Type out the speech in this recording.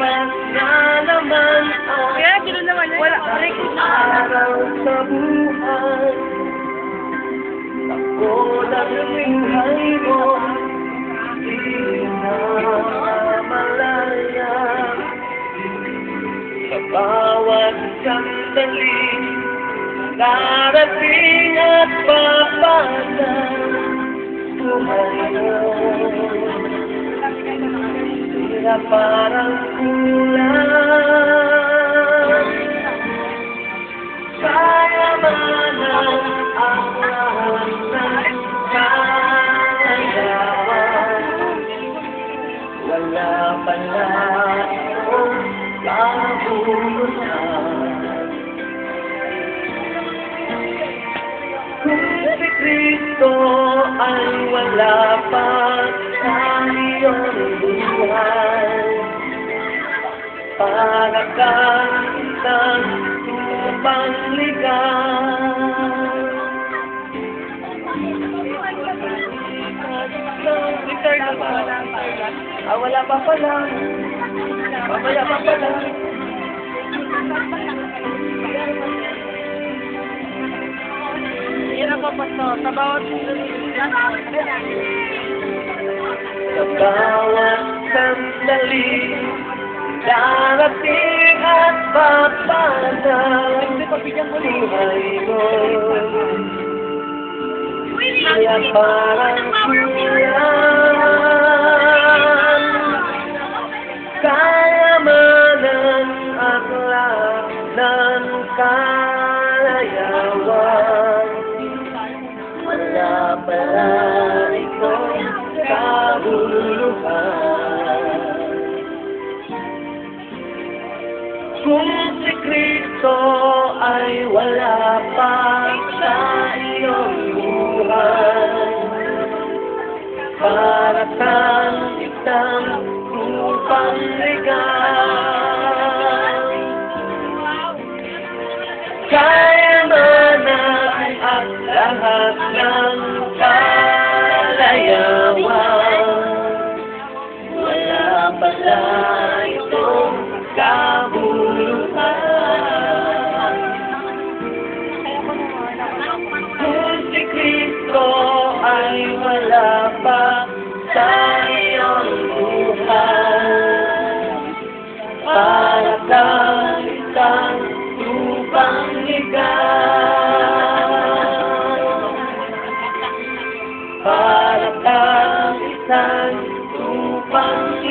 mas na naman ang Kaya, gano'n naman yun. Wala, record na. araw sa buhay. Ako lang buhay mo, di na malaya. Sa bawat sandali, darating at papasa buhay mo. Tira parang kulang, kayamanan ang lahat ng kayawan. Wala pala akong kabuluhan. Kung si Kristo ay wala pa sa iyong buhay, para kang isang tupang ligaw. Record na ba? Wala pa pala. Wala pa pala. Yan ang papasto. Sa bawat... Sa bawat sandali, darating at papasa buhay mo. Kaya parang kulang, kayamanan at lahat ng kalayawan. Wala pala itong kabuluhan. Kung si Kristo ay wala pa sa iyong buhay, para kang isang lupang ligaw. Kayamanan at lahat ng kalayawan. Wala pala itong kabuluhan. Kung si Kristo ay wala pa sa iyong buhay, para kang isang lupang ligaw. Para kang isang lupang ligaw.